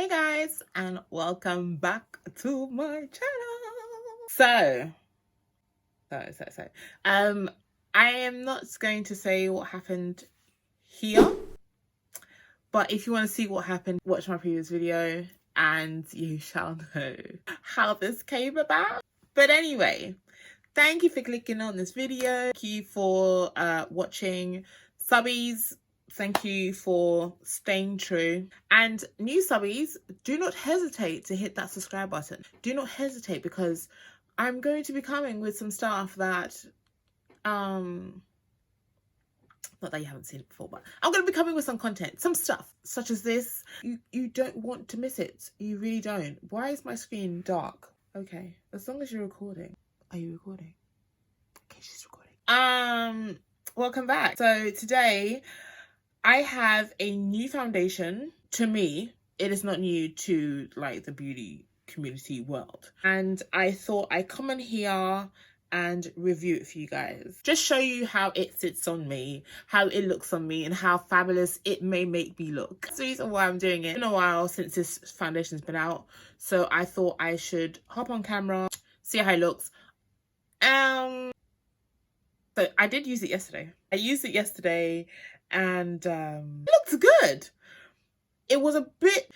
Hey guys, and welcome back to my channel. I am not going to say what happened here, but if you want to see what happened, watch my previous video and you shall know how this came about. But anyway, thank you for clicking on this video. Thank you for watching. Subbies, thank you for staying true. And new subbies, do not hesitate to hit that subscribe button. Do not hesitate, because I'm going to be coming with some stuff that not that you haven't seen it before, but I'm going to be coming with some content, some stuff such as this. You don't want to miss it. You really don't. Why is my screen dark? Okay, as long as you're recording. Are you recording? Okay, she's recording. Welcome back. So today I have a new foundation. To me, it is not new to like the beauty community world, and I thought I'd come in here and review it for you guys. Just show you how it sits on me, how it looks on me, and how fabulous it may make me look. That's the reason why I'm doing it. It's been a while since this foundation's been out, so I thought I should hop on camera, see how it looks. So I did use it yesterday. I used it yesterday and it looked good. It was a bit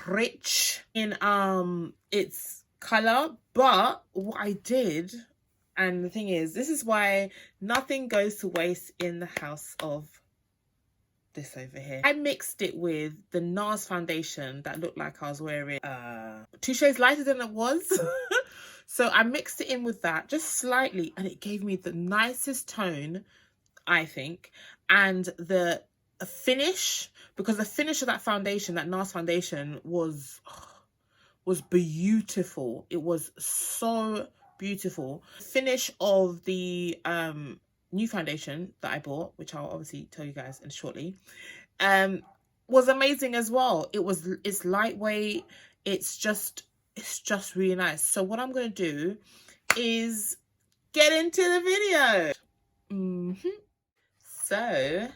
rich in its color, but what I did, and the thing is, this is why nothing goes to waste in the house of this over here. I mixed it with the Nars foundation that looked like I was wearing 2 shades lighter than it was. So I mixed it in with that just slightly, and it gave me the nicest tone, I think. And the finish, because the finish of that foundation, that Nars foundation, was beautiful. It was so beautiful. The finish of the new foundation that I bought, which I'll obviously tell you guys in shortly, was amazing as well. It's lightweight. It's just really nice. So what I'm going to do is get into the video. So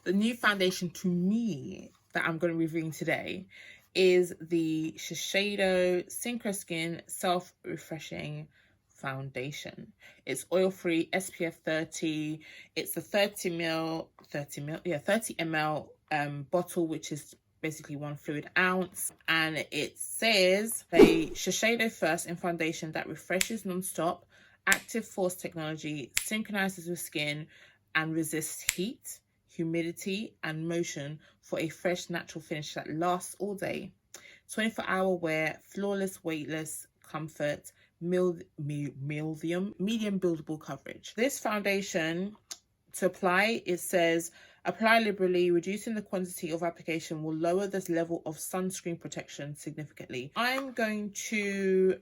the new foundation to me that I'm going to be reviewing today is the Shiseido Synchro Skin Self-Refreshing Foundation. It's oil-free, SPF 30. It's a 30 ml bottle, which is basically 1 fluid ounce, and it says a Shiseido first in foundation that refreshes non-stop, active force technology, synchronizes with skin and resists heat, humidity and motion for a fresh natural finish that lasts all day. 24-hour wear, flawless, weightless comfort, medium buildable coverage. This foundation, to apply, it says apply liberally. Reducing the quantity of application will lower this level of sunscreen protection significantly. I'm going to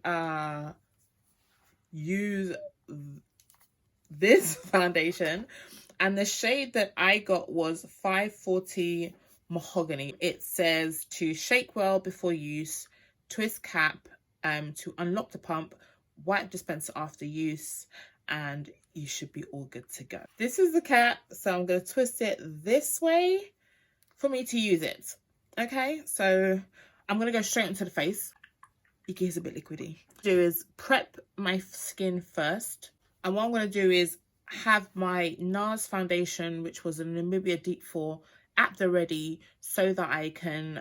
use this foundation, and the shade that I got was 540 Mahogany. It says to shake well before use, twist cap to unlock the pump, wipe dispenser after use, and you should be all good to go. This is the cap, so I'm going to twist it this way for me to use it. Okay, so I'm going to go straight into the face. It is a bit liquidy. What I'm going to do is prep my skin first, and what I'm going to do is have my Nars foundation, which was a Namibia Deep 4, at the ready, so that I can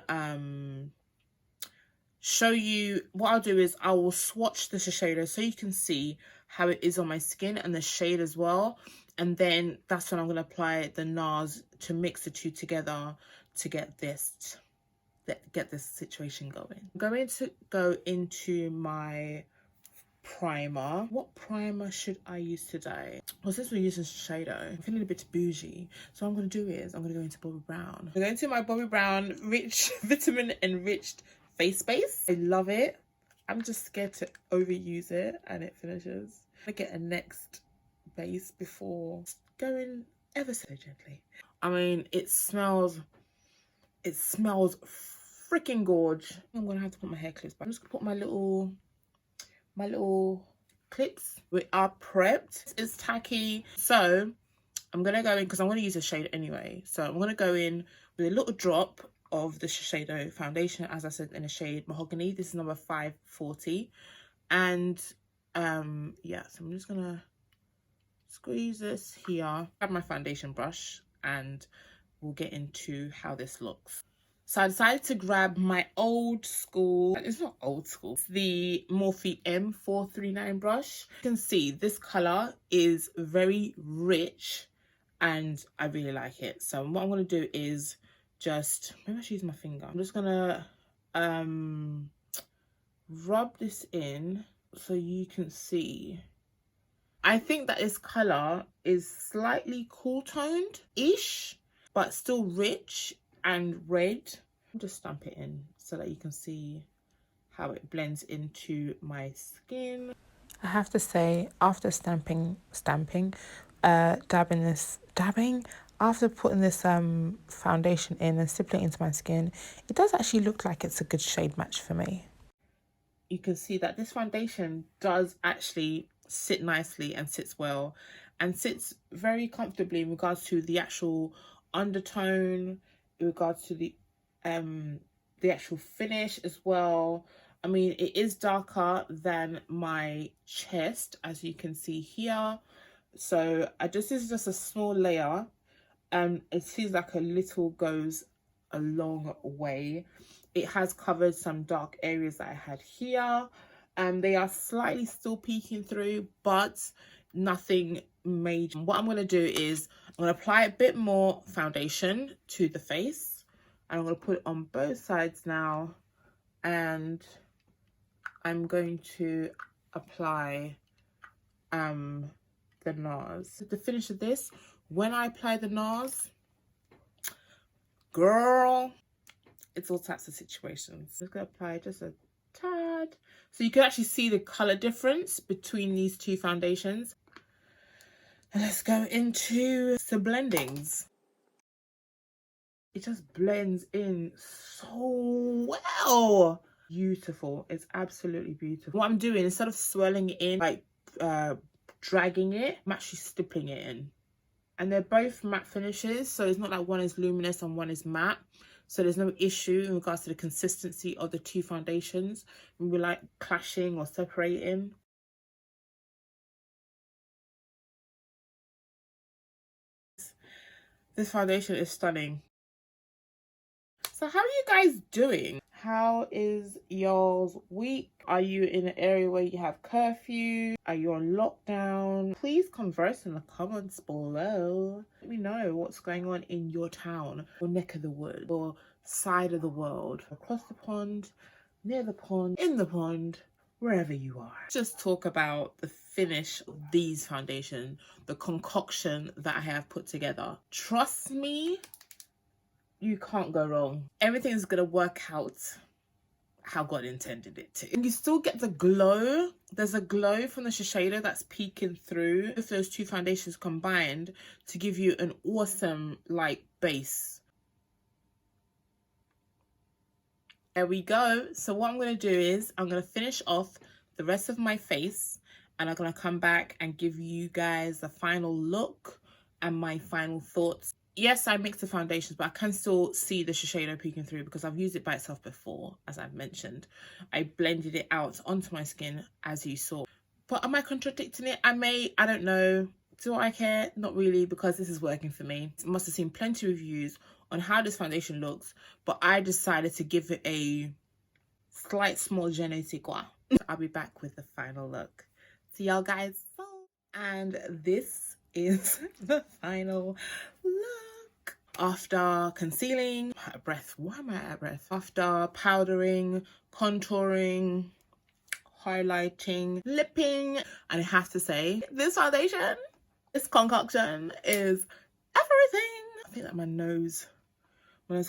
show you. What I'll do is I will swatch the Shiseido so you can see how it is on my skin and the shade as well, and then that's when I'm going to apply the Nars to mix the two together to get this situation going. I'm going to go into my primer. What primer should I use today? Well, since we're using Shiseido, I'm feeling a bit bougie, so what I'm going to do is I'm going to go into Bobbi Brown. I'm going to my Bobbi Brown rich vitamin enriched face base. I love it. I'm just scared to overuse it and it finishes. I get a next base before going ever so gently. I mean, it smells freaking gorge. I'm gonna have to put my hair clips back. I'm just gonna put my little clips. We are prepped. It's tacky, so I'm gonna go in, because I'm gonna use a shade anyway, so I'm gonna go in with a little drop of the Shiseido foundation, as I said, in the shade Mahogany. This is number 540. And yeah, so I'm just gonna squeeze this here, grab my foundation brush, and we'll get into how this looks. So I decided to grab my old school, it's not old school, it's the Morphe M439 brush. You can see this color is very rich and I really like it. So what I'm going to do is just, maybe I should use my finger. I'm just going to rub this in so you can see. I think that this color is slightly cool toned-ish, but still rich and red. I'll just stamp it in so that you can see how it blends into my skin. I have to say, after dabbing, after putting this foundation in and stippling into my skin, it does actually look like it's a good shade match for me. You can see that this foundation does actually sit nicely and sits well and sits very comfortably in regards to the actual undertone, in regards to the actual finish as well. I mean, it is darker than my chest, as you can see here. So this is just a small layer. It seems like a little goes a long way. It has covered some dark areas that I had here. They are slightly still peeking through, but nothing major. What I'm going to do is I'm going to apply a bit more foundation to the face. And I'm going to put it on both sides now. And I'm going to apply the Nars. The finish of this, when I apply the Nars, girl, it's all types of situations. I'm just going to apply just a tad. So you can actually see the color difference between these two foundations. And let's go into the blendings. It just blends in so well. Beautiful. It's absolutely beautiful. What I'm doing, instead of swirling it in, like dragging it, I'm actually stippling it in. And they're both matte finishes, so it's not like one is luminous and one is matte. So there's no issue in regards to the consistency of the two foundations when we're like clashing or separating. This foundation is stunning. So how are you guys doing? How is y'all's week? Are you in an area where you have curfew? Are you on lockdown? Please converse in the comments below. Let me know what's going on in your town, or neck of the wood, or side of the world, across the pond, near the pond, in the pond, wherever you are. Just talk about the finish of these foundation, the concoction that I have put together. Trust me, you can't go wrong. Everything's gonna work out how God intended it to. And you still get the glow. There's a glow from the Shiseido that's peeking through with those two foundations combined to give you an awesome like base. There we go. So what I'm gonna do is I'm gonna finish off the rest of my face and I'm gonna come back and give you guys the final look and my final thoughts. Yes, I mixed the foundations, but I can still see the Shiseido peeking through because I've used it by itself before, as I've mentioned. I blended it out onto my skin, as you saw. But am I contradicting it? I don't know. Do I care? Not really, because this is working for me. I must have seen plenty of reviews on how this foundation looks, but I decided to give it a slight small je ne sais quoi. I'll be back with the final look. See y'all guys soon. And this is the final look. After concealing, out of breath. Why am I out of breath? After powdering, contouring, highlighting, lipping, and I have to say, this foundation, this concoction is everything. I think that my nose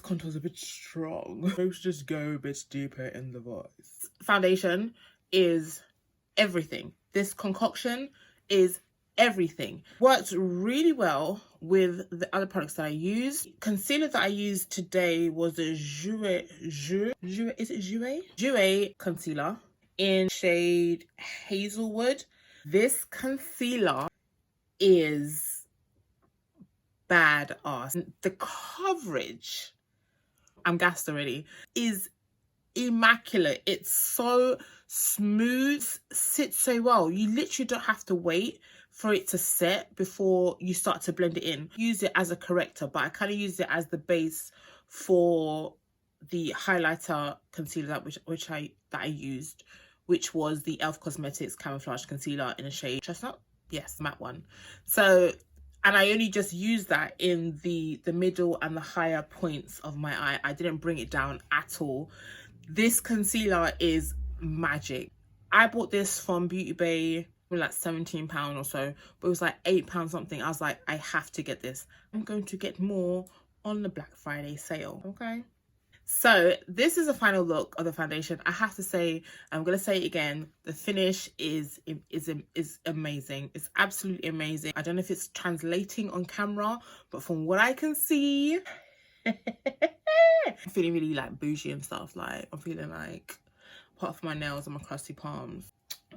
contour is a bit strong. Let's just go a bit deeper in the voice. Foundation is everything. This concoction is everything. Works really well with the other products that I use. Concealer that I used today was the Jouer concealer in shade Hazelwood. This concealer is badass. The coverage, I'm gassed already. Is immaculate. It's so smooth, sits so well. You literally don't have to wait for it to set before you start to blend it in. Use it as a corrector, but I kind of use it as the base for the highlighter concealer that I used, which was the Elf Cosmetics Camouflage Concealer in a shade Chestnut. Yes, matte one. So, and I only just used that in the middle and the higher points of my eye. I didn't bring it down at all. This concealer is magic. I bought this from Beauty Bay for like £17 or so, but it was like £8 something. I was like, I have to get this. I'm going to get more on the Black Friday sale, okay? So this is a final look of the foundation. I have to say, I'm going to say it again, the finish is amazing. It's absolutely amazing. I don't know if it's translating on camera, but from what I can see, I'm feeling really like bougie and stuff. Like I'm feeling like, apart from my nails and my crusty palms.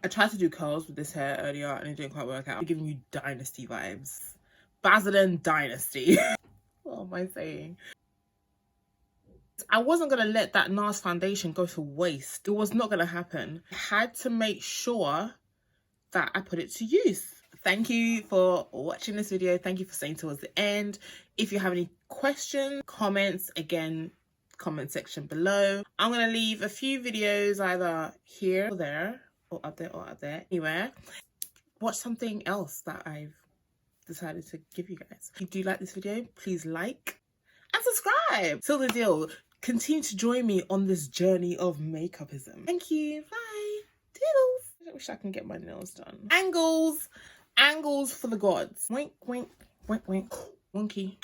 I tried to do curls with this hair earlier and it didn't quite work out. I'm giving you Dynasty vibes. Basildon Dynasty. What am I saying? I wasn't going to let that Nars foundation go to waste. It was not going to happen. I had to make sure that I put it to use. Thank you for watching this video. Thank you for staying towards the end. If you have any questions, comments, again, comment section below. I'm going to leave a few videos either here or there, or up there or up there, anywhere. Watch something else that I've decided to give you guys. If you do like this video, please like and subscribe. Till the deal. Continue to join me on this journey of makeupism. Thank you. Bye. Toodles. I wish I can get my nails done. Angles for the gods. Wink, wink, wink, wink. Wonky.